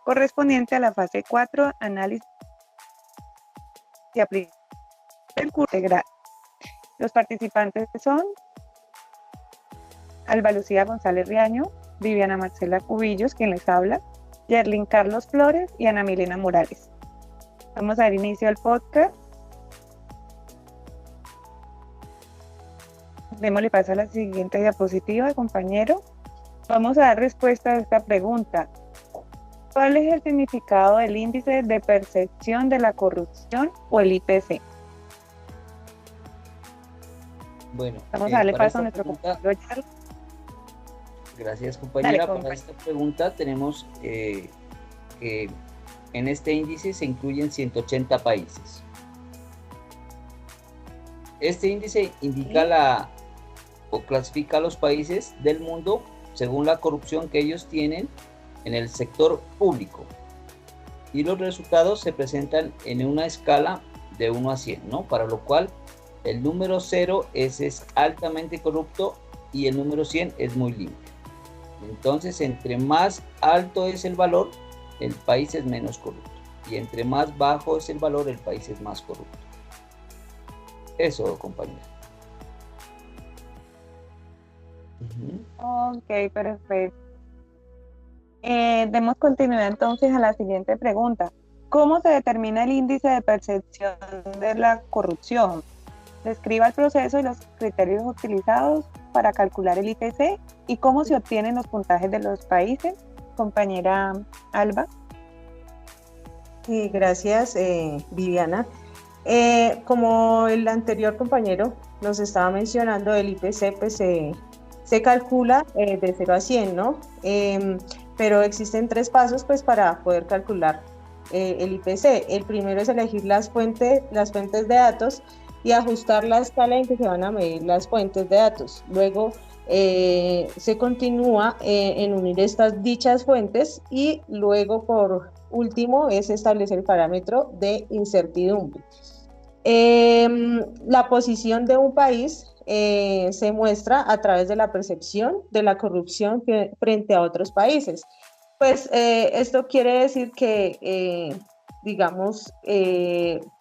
correspondiente a la fase 4, análisis y aplicación del curso integral. Los participantes son Alba Lucía González Riaño, Viviana Marcela Cubillos, quien les habla, Yerlin Carlos Flores y Ana Milena Morales. Vamos a dar inicio al podcast. Démosle paso a la siguiente diapositiva, compañero. Vamos a dar respuesta a esta pregunta. ¿Cuál es el significado del índice de percepción de la corrupción o el IPC? Bueno, vamos a darle paso a nuestro compañero Charles. Gracias, compañera. Dale, para esta pregunta tenemos que en este índice se incluyen 180 países. Este índice indica o clasifica a los países del mundo según la corrupción que ellos tienen en el sector público. Y los resultados se presentan en una escala de 1 a 100, ¿no? Para lo cual el número 0 es altamente corrupto y el número 100 es muy limpio. Entonces, entre más alto es el valor, el país es menos corrupto. Y entre más bajo es el valor, el país es más corrupto. Eso, compañero. Ok, perfecto. Demos continuidad entonces a la siguiente pregunta. ¿Cómo se determina el índice de percepción de la corrupción? Describa el proceso y los criterios utilizados para calcular el IPC y cómo se obtienen los puntajes de los países. Compañera Alba. Sí, gracias, Viviana. Como el anterior compañero nos estaba mencionando, el IPC pues, se calcula de 0 a 100, ¿no? Pero existen 3 pasos pues, para poder calcular el IPC. El primero es elegir las fuentes de datos y ajustar la escala en que se van a medir las fuentes de datos. Luego se continúa en unir dichas fuentes y luego por último es establecer el parámetro de incertidumbre. La posición de un país se muestra a través de la percepción de la corrupción frente a otros países. Pues esto quiere decir que, digamos,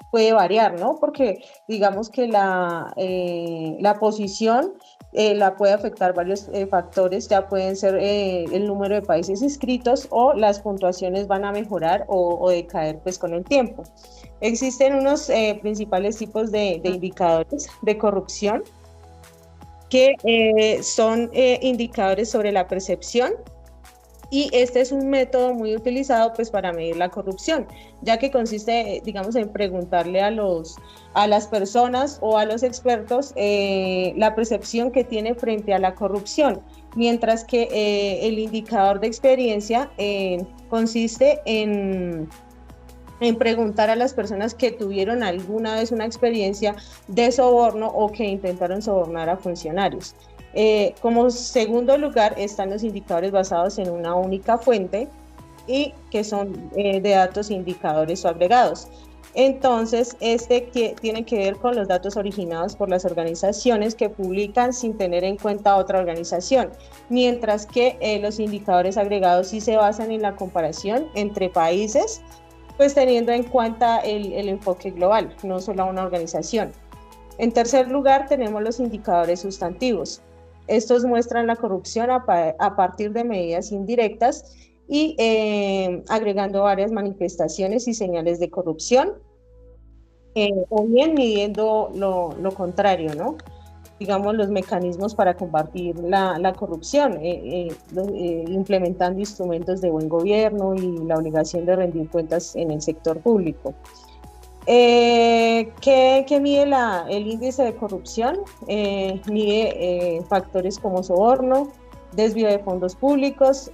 puede variar, ¿no? Porque digamos que la posición la puede afectar varios factores, ya pueden ser el número de países inscritos o las puntuaciones van a mejorar o decaer pues con el tiempo. Existen unos principales tipos de indicadores de corrupción que son indicadores sobre la percepción. Y este es un método muy utilizado pues, para medir la corrupción, ya que consiste, digamos, en preguntarle a las personas o a los expertos la percepción que tiene frente a la corrupción, mientras que el indicador de experiencia consiste en preguntar a las personas que tuvieron alguna vez una experiencia de soborno o que intentaron sobornar a funcionarios. Como segundo lugar están los indicadores basados en una única fuente y que son de datos indicadores o agregados. Entonces, tiene que ver con los datos originados por las organizaciones que publican sin tener en cuenta otra organización, mientras que los indicadores agregados sí se basan en la comparación entre países, pues teniendo en cuenta el enfoque global, no solo a una organización. En tercer lugar, tenemos los indicadores sustantivos. Estos muestran la corrupción a partir de medidas indirectas y agregando varias manifestaciones y señales de corrupción, o bien midiendo lo contrario, ¿no? Digamos, los mecanismos para combatir la corrupción, implementando instrumentos de buen gobierno y la obligación de rendir cuentas en el sector público. ¿Qué mide el índice de corrupción? Mide factores como soborno, desvío de fondos públicos,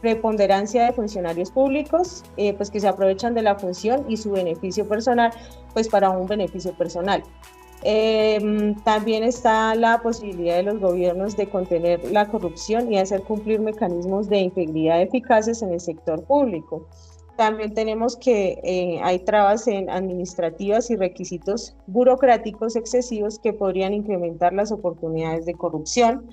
preponderancia de funcionarios públicos, pues que se aprovechan de la función y su beneficio personal, pues para un beneficio personal. También está la posibilidad de los gobiernos de contener la corrupción y hacer cumplir mecanismos de integridad eficaces en el sector público. También tenemos que hay trabas administrativas y requisitos burocráticos excesivos que podrían incrementar las oportunidades de corrupción.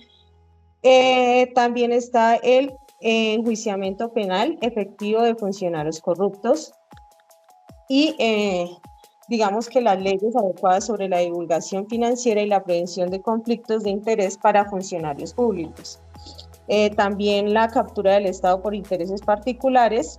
También está el enjuiciamiento penal efectivo de funcionarios corruptos y digamos que las leyes adecuadas sobre la divulgación financiera y la prevención de conflictos de interés para funcionarios públicos. También la captura del Estado por intereses particulares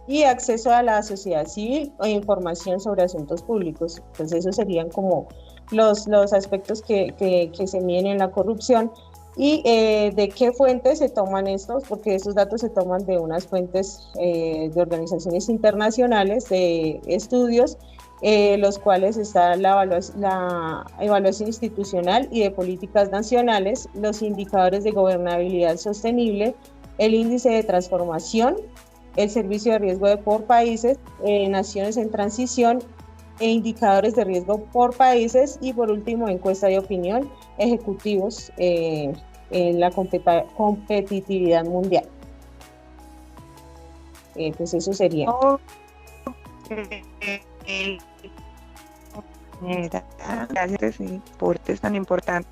y acceso a la sociedad civil o información sobre asuntos públicos. Pues esos serían como los aspectos que se miden en la corrupción. ¿Y de qué fuentes se toman estos? Porque estos datos se toman de unas fuentes de organizaciones internacionales, de estudios, los cuales están la evaluación institucional y de políticas nacionales, los indicadores de gobernabilidad sostenible, el índice de transformación, el servicio de riesgo por países, naciones en transición e indicadores de riesgo por países y por último encuesta de opinión ejecutivos en la competitividad mundial. Pues eso sería. Gracias por reportes tan importantes,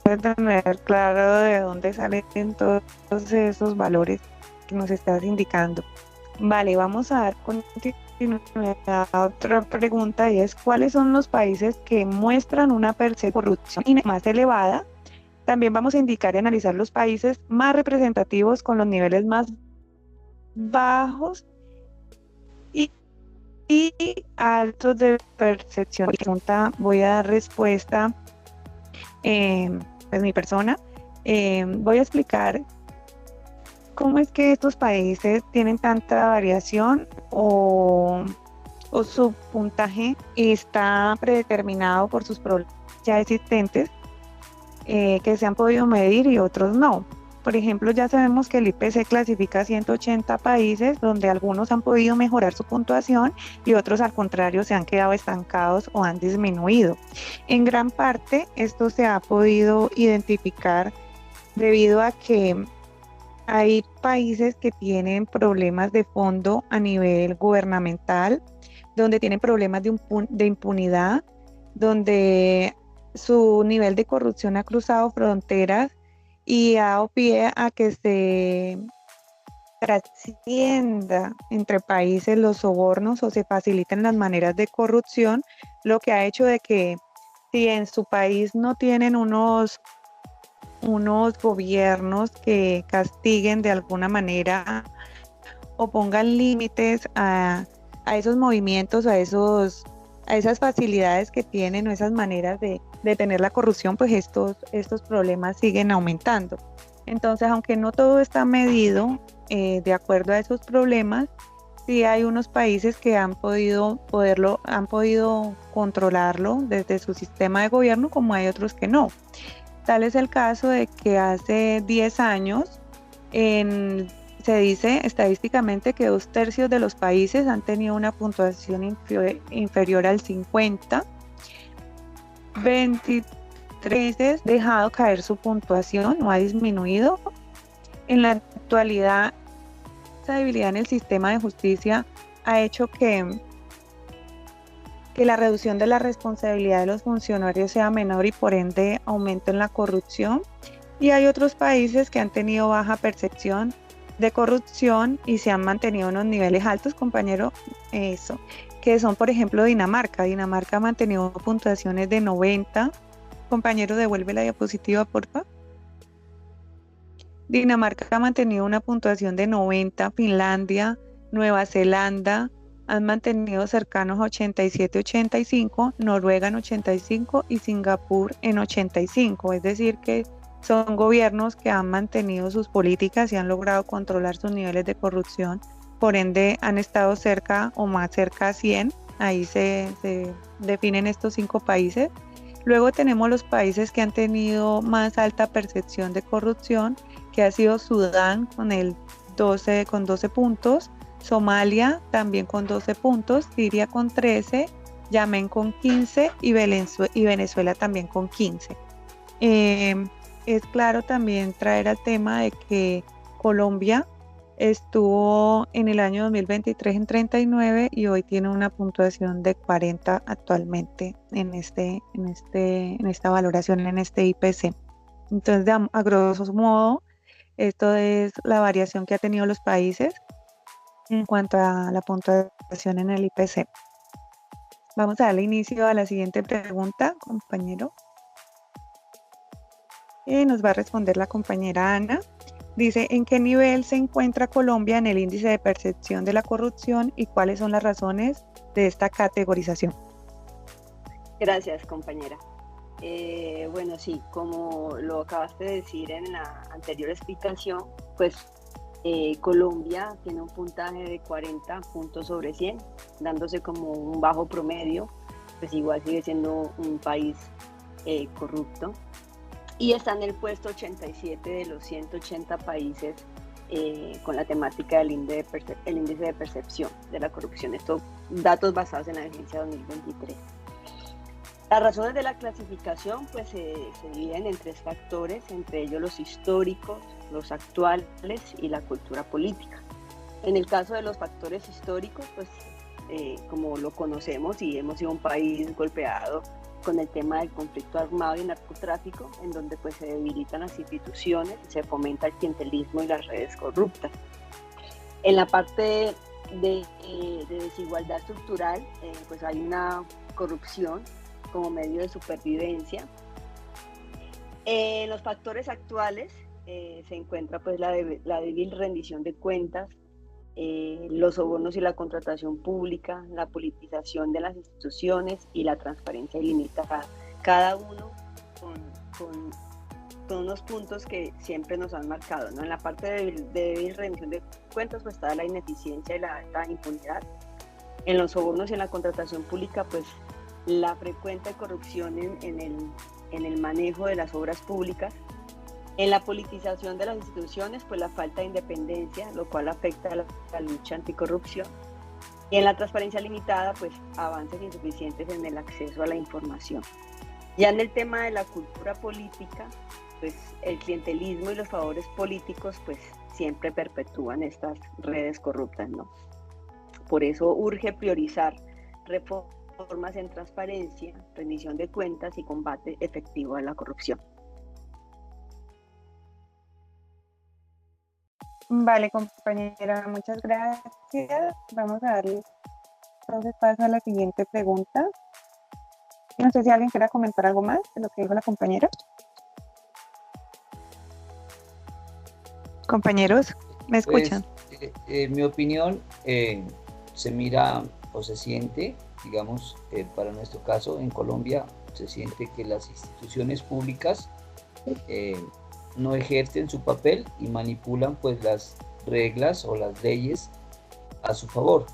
tener claro de dónde salen todos esos valores que nos estás indicando. Vale, vamos a dar continuidad a otra pregunta y es ¿cuáles son los países que muestran una percepción de corrupción más elevada? También vamos a indicar y analizar los países más representativos con los niveles más bajos y altos de percepción. Pregunta, voy a dar respuesta, pues mi persona. Voy a explicar cómo es que estos países tienen tanta variación o su puntaje está predeterminado por sus problemas ya existentes que se han podido medir y otros no. Por ejemplo, ya sabemos que el IPC clasifica 180 países donde algunos han podido mejorar su puntuación y otros al contrario se han quedado estancados o han disminuido. En gran parte esto se ha podido identificar debido a que hay países que tienen problemas de fondo a nivel gubernamental, donde tienen problemas de impunidad, donde su nivel de corrupción ha cruzado fronteras y ha dado pie a que se trascienda entre países los sobornos o se faciliten las maneras de corrupción, lo que ha hecho de que si en su país no tienen unos gobiernos que castiguen de alguna manera o pongan límites a esos movimientos, a esas facilidades que tienen o esas maneras de tener la corrupción, pues estos problemas siguen aumentando. Entonces, aunque no todo está medido de acuerdo a esos problemas, sí hay unos países que han podido controlarlo desde su sistema de gobierno, como hay otros que no. Tal es el caso de que hace 10 años se dice estadísticamente que 2/3 de los países han tenido una puntuación inferior al 50. 23 han dejado caer su puntuación o ha disminuido. En la actualidad, esa debilidad en el sistema de justicia ha hecho que la reducción de la responsabilidad de los funcionarios sea menor y por ende aumento en la corrupción. Y hay otros países que han tenido baja percepción de corrupción y se han mantenido en unos niveles altos, compañero, que son por ejemplo Dinamarca. Dinamarca ha mantenido puntuaciones de 90. Compañero, devuelve la diapositiva, por favor. Dinamarca ha mantenido una puntuación de 90, Finlandia, Nueva Zelanda han mantenido cercanos a 87, 85, Noruega en 85 y Singapur en 85, es decir que son gobiernos que han mantenido sus políticas y han logrado controlar sus niveles de corrupción, por ende han estado cerca o más cerca a 100, ahí se definen estos 5 países. Luego tenemos los países que han tenido más alta percepción de corrupción, que ha sido Sudán con 12 puntos, Somalia también con 12 puntos, Siria con 13, Yemen con 15 y Venezuela también con 15. Es claro también traer al tema de que Colombia estuvo en el año 2023 en 39 y hoy tiene una puntuación de 40 actualmente en esta valoración, en este IPC. Entonces, a grosso modo, Esto es la variación que ha tenido los países en cuanto a la puntuación en el IPC. Vamos a darle inicio a la siguiente pregunta, compañero. Nos va a responder la compañera Ana. Dice, ¿en qué nivel se encuentra Colombia en el índice de percepción de la corrupción y cuáles son las razones de esta categorización? Gracias, compañera. Bueno, sí, como lo acabaste de decir en la anterior explicación, pues Colombia tiene un puntaje de 40 puntos sobre 100, dándose como un bajo promedio, pues igual sigue siendo un país corrupto. Y está en el puesto 87 de los 180 países con la temática del índice de percepción de la corrupción. Estos datos basados en la agencia 2023. Las razones de la clasificación pues se dividen en 3 factores, entre ellos los históricos, los actuales y la cultura política. En el caso de los factores históricos, pues como lo conocemos y hemos sido un país golpeado con el tema del conflicto armado y narcotráfico, en donde pues se debilitan las instituciones, se fomenta el clientelismo y las redes corruptas. En la parte de desigualdad estructural, pues hay una corrupción como medio de supervivencia. En los factores actuales se encuentra pues la débil rendición de cuentas, los sobornos y la contratación pública, la politización de las instituciones y la transparencia ilimitada, cada uno con unos puntos que siempre nos han marcado, ¿no? En la parte de débil rendición de cuentas pues está la ineficiencia y la alta impunidad. En los sobornos y en la contratación pública pues la frecuente corrupción en el manejo de las obras públicas. En la politización de las instituciones, pues la falta de independencia, lo cual afecta a la lucha anticorrupción. Y en la transparencia limitada, pues avances insuficientes en el acceso a la información. Ya en el tema de la cultura política, pues el clientelismo y los favores políticos, pues siempre perpetúan estas redes corruptas, ¿no? Por eso urge priorizar reformas en transparencia, rendición de cuentas y combate efectivo a la corrupción. Vale, compañera, muchas gracias. Vamos a darle entonces paso a la siguiente pregunta. No sé si alguien quiera comentar algo más de lo que dijo la compañera. Compañeros, ¿me escuchan? Pues, mi opinión, se mira o se siente, digamos, para nuestro caso en Colombia, se siente que las instituciones públicas no ejercen su papel y manipulan pues las reglas o las leyes a su favor.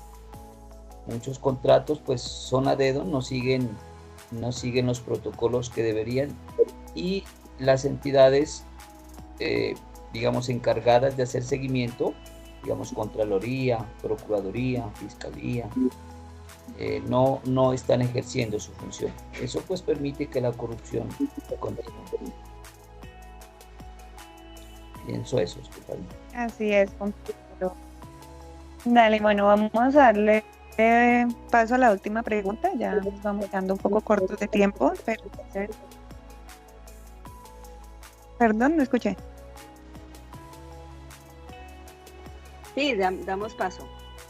Muchos contratos pues son a dedo, no siguen los protocolos que deberían, y las entidades digamos encargadas de hacer seguimiento, digamos Contraloría, Procuraduría, Fiscalía, no están ejerciendo su función. Eso pues permite que la corrupción continúe. Pienso eso, Estefanía. Así es, compañero. Dale, bueno, vamos a darle paso a la última pregunta. Ya nos vamos quedando un poco cortos de tiempo, pero... Perdón, no escuché. Sí, damos paso.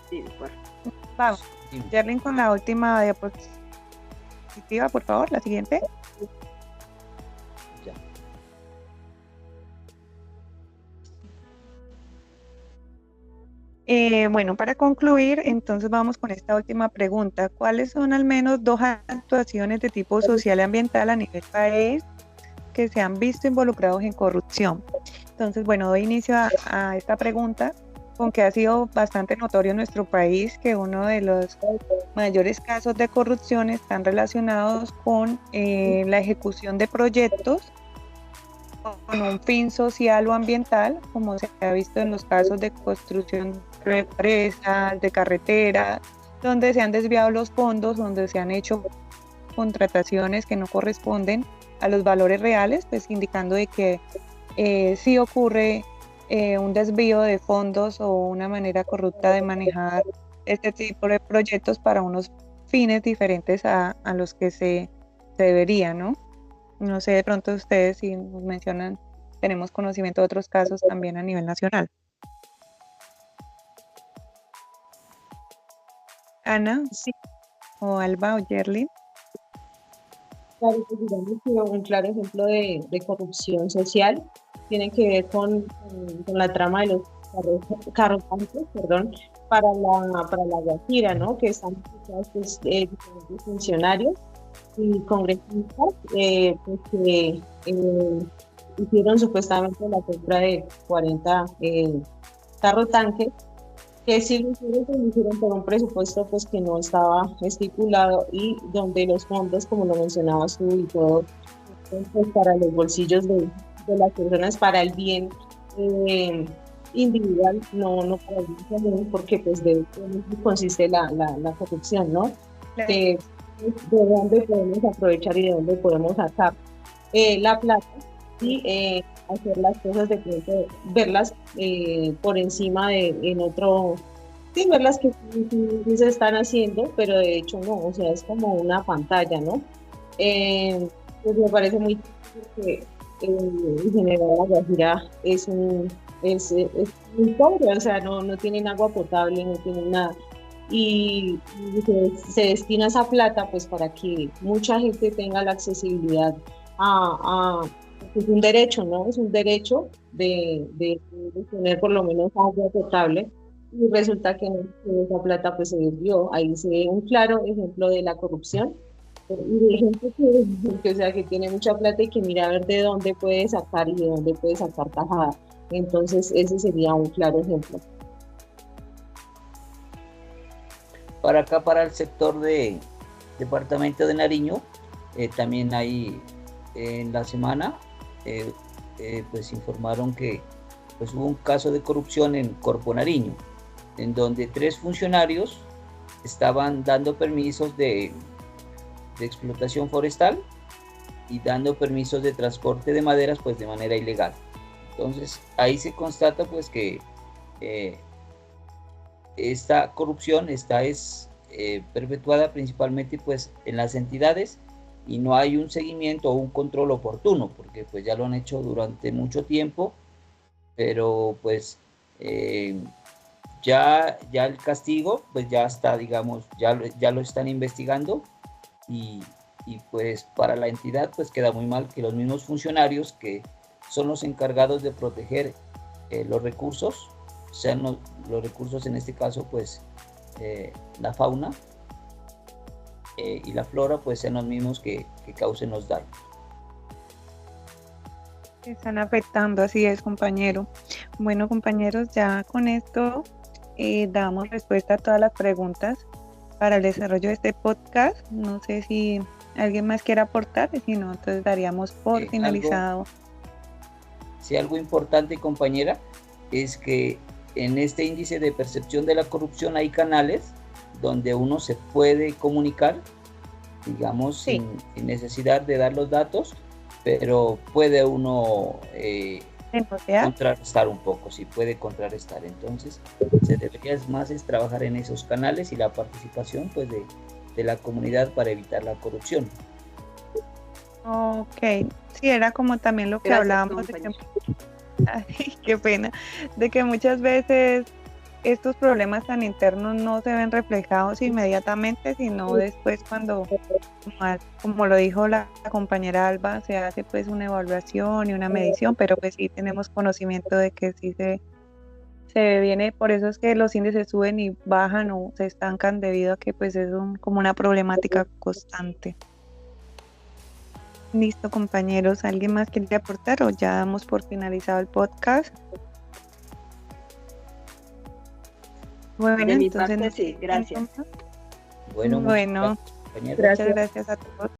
Sí, de acuerdo. Vamos, Jerlyn, con la última diapositiva, por favor, la siguiente. Ya. Bueno, para concluir, entonces vamos con esta última pregunta. ¿Cuáles son al menos 2 actuaciones de tipo social y ambiental a nivel país que se han visto involucrados en corrupción? Entonces, bueno, doy inicio a esta pregunta, con que ha sido bastante notorio en nuestro país que uno de los mayores casos de corrupción están relacionados con la ejecución de proyectos con un fin social o ambiental, como se ha visto en los casos de construcción de represas, de carreteras, donde se han desviado los fondos, donde se han hecho contrataciones que no corresponden a los valores reales, pues indicando de que sí ocurre un desvío de fondos o una manera corrupta de manejar este tipo de proyectos para unos fines diferentes a los que se debería, ¿no? No sé, de pronto ustedes si nos mencionan tenemos conocimiento de otros casos también a nivel nacional. Ana, Sí, o Alba, o Yerlin. claro, pues digamos que un claro ejemplo de corrupción social tiene que ver con la trama de los carrotantes, perdón, para la Guajira, ¿no? Que están implicados pues, diferentes funcionarios y congresistas pues, que hicieron supuestamente la compra de 40 carrotanques que sí lo hicieron por un presupuesto pues que no estaba estipulado y donde los fondos, como lo mencionabas tú y todo, pues, para los bolsillos de las personas, para el bien eh, individual, no para el bien común, porque pues de eso consiste la corrupción, ¿no? Claro. Que de dónde podemos aprovechar y de dónde podemos sacar la plata y hacer las cosas de pronto, verlas por encima de en otro, sí, verlas que sí se están haciendo, pero de hecho no, o sea, es como una pantalla, ¿no? Pues me parece muy triste que en general la Guajira es muy pobre, o sea, no tienen agua potable, no tienen nada. Y se destina esa plata pues para que mucha gente tenga la accesibilidad a es un derecho, ¿no? Es un derecho de tener por lo menos agua potable y resulta que, que esa plata pues se desvió. Ahí se ve un claro ejemplo de la corrupción y de gente o sea, que tiene mucha plata y que mira a ver de dónde puede sacar y de dónde puede sacar tajada. Entonces ese sería un claro ejemplo. Para acá, para el sector de departamento de Nariño, también hay en la semana, pues informaron que pues hubo un caso de corrupción en Corpo Nariño, en donde 3 funcionarios estaban dando permisos de explotación forestal y dando permisos de transporte de maderas pues de manera ilegal. Entonces ahí se constata pues que esta corrupción está perpetuada principalmente pues en las entidades y no hay un seguimiento o un control oportuno porque pues ya lo han hecho durante mucho tiempo, pero pues ya el castigo pues ya está, digamos, ya lo están investigando y pues para la entidad pues queda muy mal que los mismos funcionarios que son los encargados de proteger los recursos, sean los recursos en este caso pues la fauna y la flora pues sean los mismos que causen los daños. Están afectando, así es, compañero. Bueno, compañeros, ya con esto damos respuesta a todas las preguntas para el desarrollo de este podcast. No sé si alguien más quiere aportar, si no, entonces daríamos por finalizado. Algo importante, compañera, es que en este índice de percepción de la corrupción hay canales donde uno se puede comunicar, digamos, sí, sin necesidad de dar los datos, pero puede uno contrarrestar un poco, sí puede contrarrestar. Entonces, se debería más es trabajar en esos canales y la participación pues de la comunidad para evitar la corrupción. Ok, sí, era como también lo que gracias, hablábamos de que, ay, qué pena, de que muchas veces estos problemas tan internos no se ven reflejados inmediatamente, sino después cuando, como lo dijo la compañera Alba, se hace pues una evaluación y una medición, pero pues sí tenemos conocimiento de que sí se viene, por eso es que los índices suben y bajan o se estancan debido a que pues es como una problemática constante. Listo, compañeros, ¿alguien más quiere aportar o ya damos por finalizado el podcast? Bueno, de mi entonces parte, sí, gracias. Bueno, muchas gracias a todos.